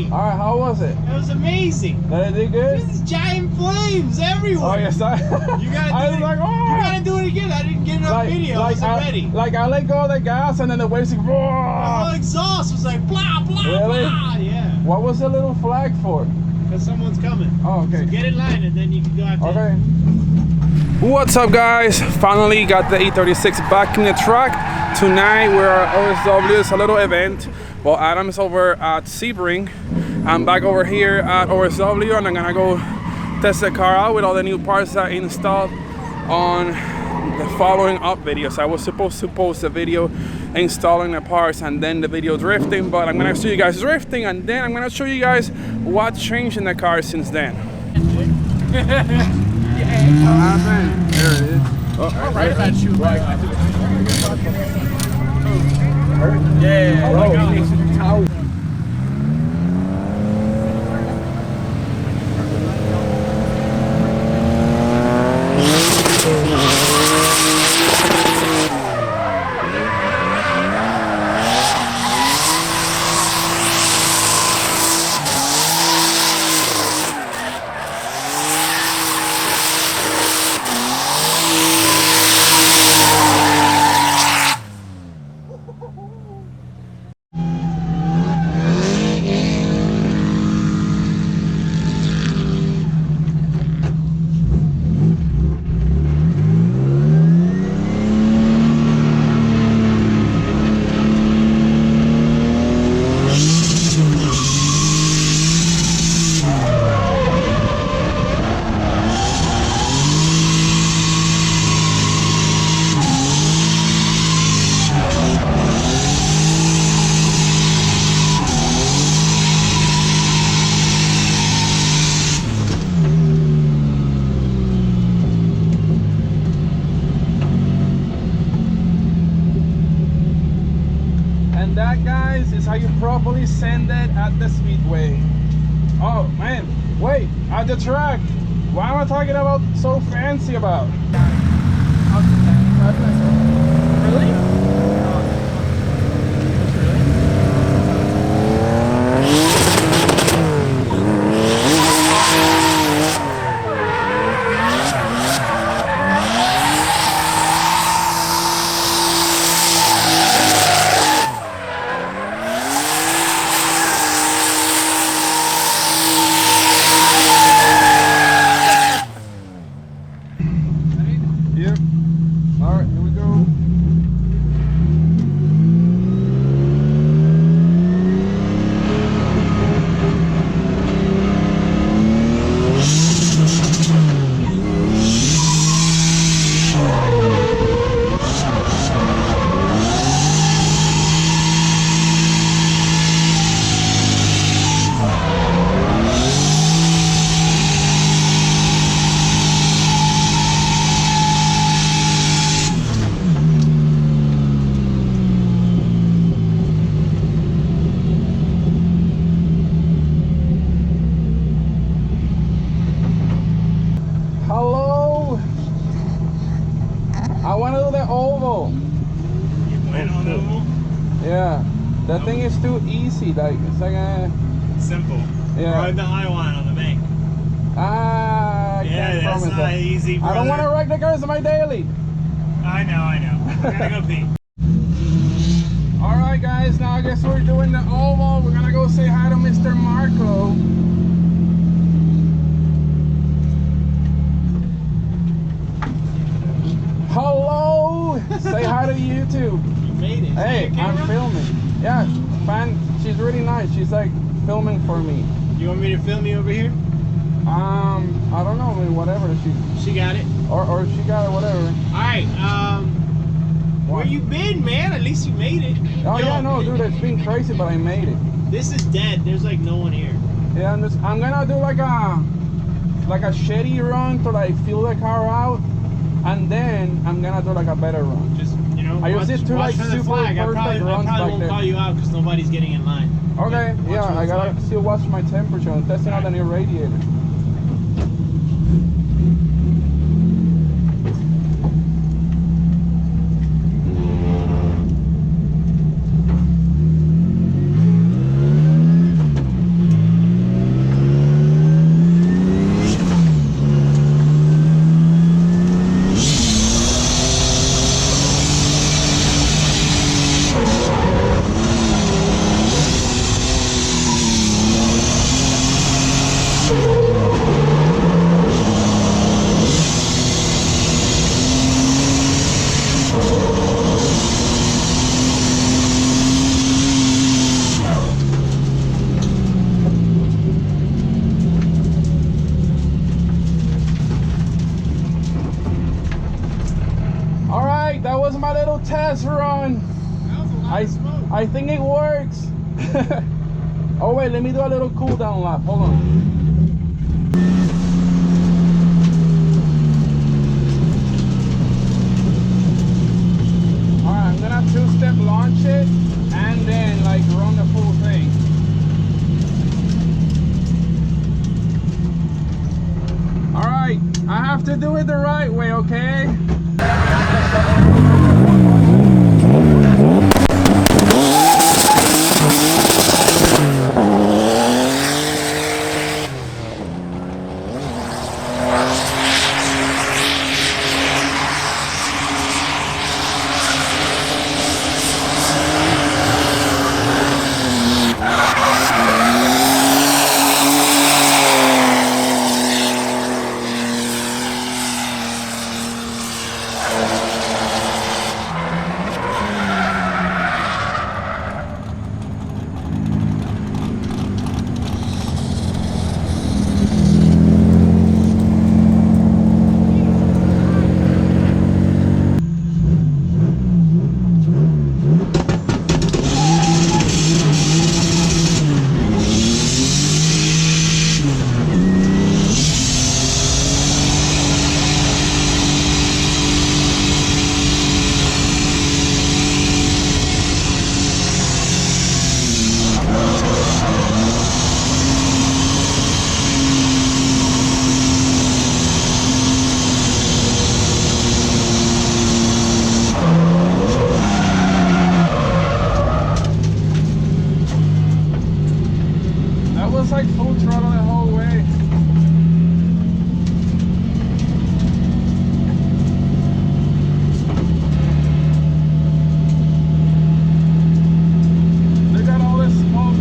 morning. All right, how was it? It was amazing. Did it do good? There's giant flames everywhere. Oh yes, You gotta do I was it. like, oh. You gotta do it again. I didn't get enough video. I wasn't ready. Like I let go of the gas and then the waves like, The whole exhaust was like blah blah really? blah. Yeah. What was the little flag for? Because someone's coming. Oh, okay. So get in line and then you can go after. Okay. What's up, guys? Finally got the E36 back in the track. Tonight we're at OSW. It's a little event. Well, Adam's over at Sebring. I'm back over here at OSW and I'm gonna go test the car out with all the new parts that I installed on the following up videos. I was supposed to post a video installing the parts and then the video drifting, but I'm gonna show you guys drifting and then I'm gonna show you guys what changed in the car since then. What happened? There it is. Oh, I'm right about you. Right. Yeah. Oh my God. That, guys, is how you properly send it at the speedway. Oh man, wait, at the track. What am I talking about so fancy about? Really? Yep. All right, here we go. Hello. I want to do the oval. You went on oval? Yeah. The thing is too easy. Like it's like a simple. Yeah. Ride the high one on the bank. I can't that's promise not that. easy, brother. I don't want to wreck the cars in my daily. I know. I gotta go pee. All right, guys. Now I guess we're doing the oval. We're gonna go say hi to Mr. Marco. Hello. Say hi to YouTube. You made it. Hey, I'm filming. Yeah, fan. She's really nice. She's like filming for me. You want me to film you over here? I don't know. I mean, whatever. She got it. Or she got it. Whatever. All right. Where you been, man? At least you made it. Oh yeah, no, dude. It's been crazy, but I made it. This is dead. There's like no one here. Yeah, I'm gonna do like a shitty run to like feel the car out, and then I'm gonna do like a better run. Just I use it to like super flag. I perfect probably runs won't like call this. you out because nobody's getting in line. Okay, yeah, I gotta still watch my temperature and testing out the new radiator. I think it works. Oh wait, let me do a little cool down lap. Hold on. Alright, I'm gonna two-step launch it and then like run the full thing. Alright, I have to do it the right way, okay? Like full throttle the whole way. Look at all this smoke.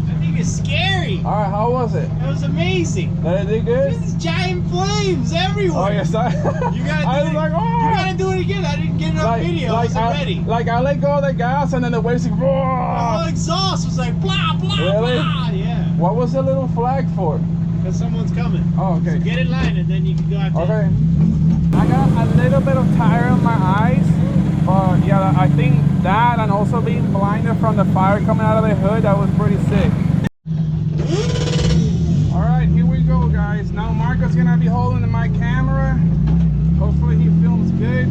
That thing is scary. Alright, how was it? That was amazing. Did it do good? There's giant flames everywhere. Oh yes, I You gotta do I was it. like, oh. You gotta do it again. I didn't get enough video. I wasn't ready. Like I let go of the gas and then the waves like, The whole exhaust was like blah blah Really? blah. Yeah. What was the little flag for? Because someone's coming. Oh, okay. So get in line and then you can go after. Okay. I got a little bit of tire in my eyes, but yeah, I think that and also being blinded from the fire coming out of the hood, that was pretty sick. All right, here we go, guys. Now Marco's gonna be holding my camera. Hopefully he films good.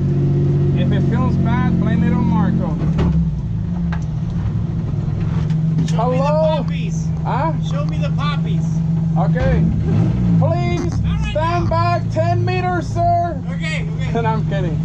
If it films bad, blame it on Marco. Show me the poppies. Huh? Show me the poppies. Okay. Please right, stand back 10 meters, sir. Okay, okay. And I'm kidding.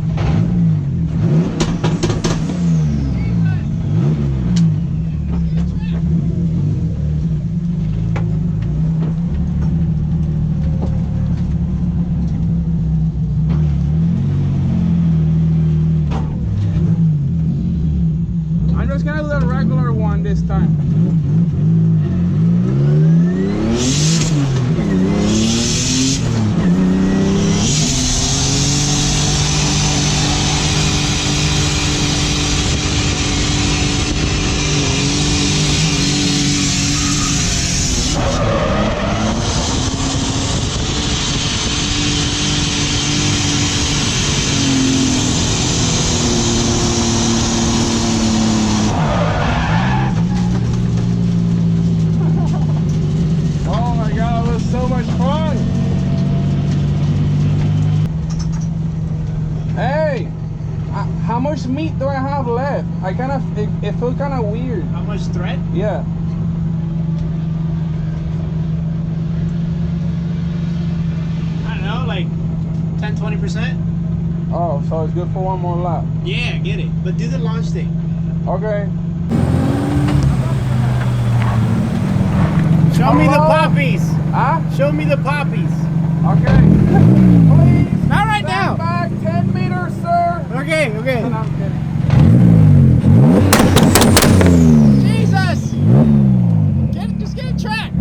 I'm just gonna do the regular one this time. So much fun. Hey, how much meat do I have left? I kind of, it feels kind of weird. How much thread? Yeah. I don't know, like 10-20%. Oh, so it's good for one more lap. Yeah, get it. But do the launch thing. Okay. Show me the poppies. Huh? Show me the poppies. Okay. Please. Not right now. Back 10 meters, sir. Okay, okay. And I'm kidding. Jesus! Just get a track.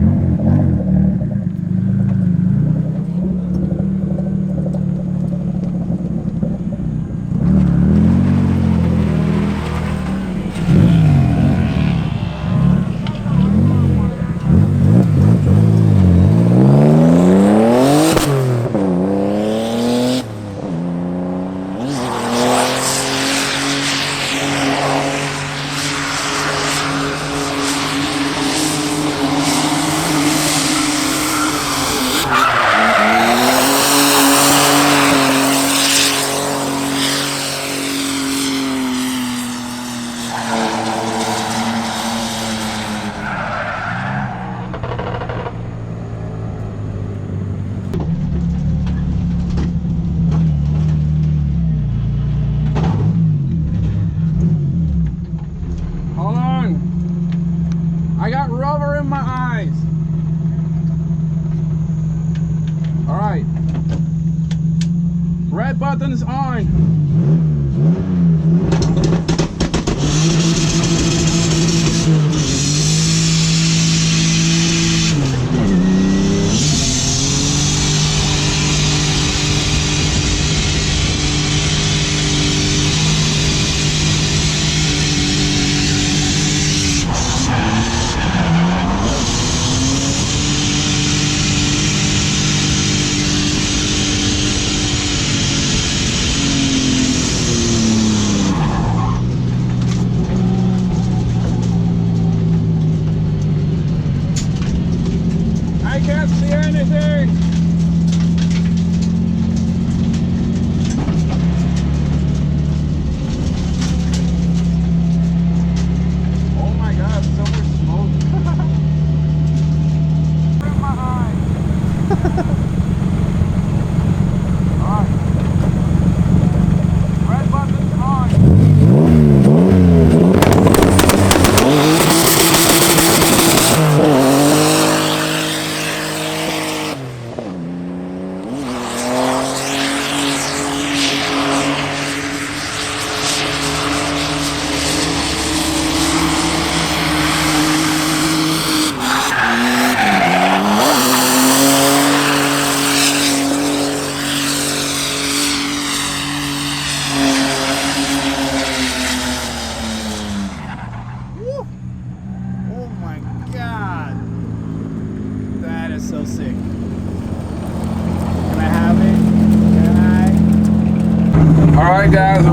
red button's on. I can't see anything. Oh my God, so much smoke. In my eye. Alright. Red button's so sick. Can I have it? Can I? Alright guys,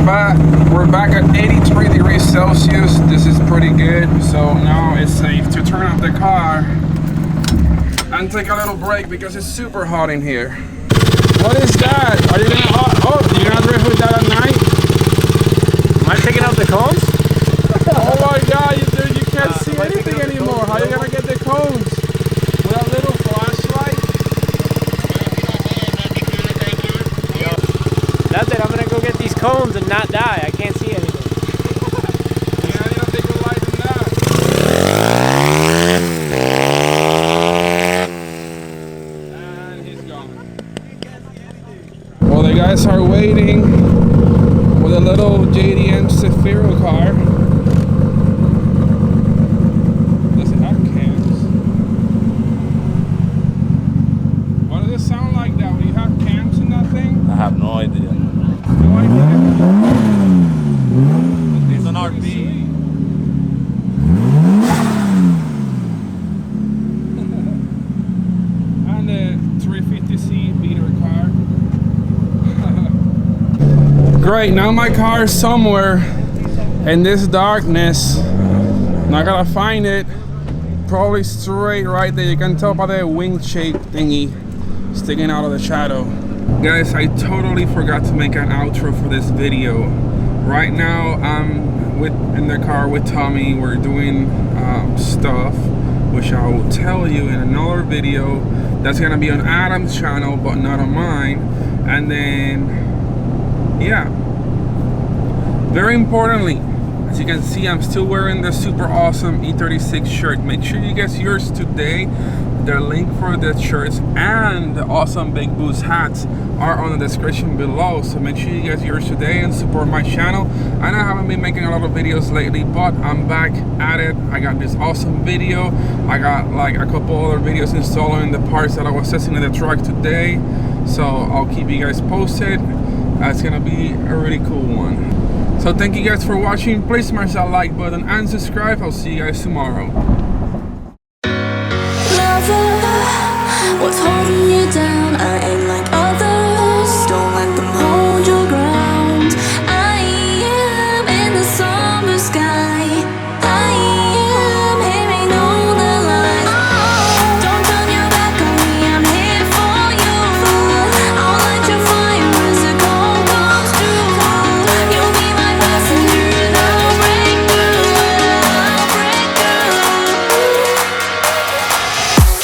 we're back at 83 degrees Celsius. This is pretty good. So now it's safe to turn off the car and take a little break because it's super hot in here. What is that? Are you gonna you're not drive with that at night? Am I taking out the cones? Oh my God, you can't see anything anymore. How are you gonna get the cones? With a little flashlight? That's it, I'm gonna go get these cones and not die. I can't see anything. Yeah, you don't take a light in that. And he's gone. Well, the guys are waiting with a little JDM Zafiro car. Does it have cams? What does it sound like that? When you have cams in that thing? I have no idea. No idea. It's an RP. And the 350C beater car. Great, now my car is somewhere in this darkness. Now I gotta find it. Probably straight right there. You can tell by the wing shape thingy sticking out of the shadow. Guys, I totally forgot to make an outro for this video. Right now I'm in the car with Tommy. We're doing stuff which I will tell you in another video. That's gonna be on Adam's channel but not on mine. And then yeah, very importantly, as you can see, I'm still wearing the super awesome E36 shirt. Make sure you get yours today. The link for the shirts and the awesome Big Boost hats are on the description below. So make sure you get yours today and support my channel. I know I haven't been making a lot of videos lately, but I'm back at it. I got this awesome video. I got like a couple other videos installing the parts that I was testing in the truck today. So I'll keep you guys posted. It's gonna be a really cool one. So thank you guys for watching. Please smash that like button and subscribe. I'll see you guys tomorrow. What's holding you down? I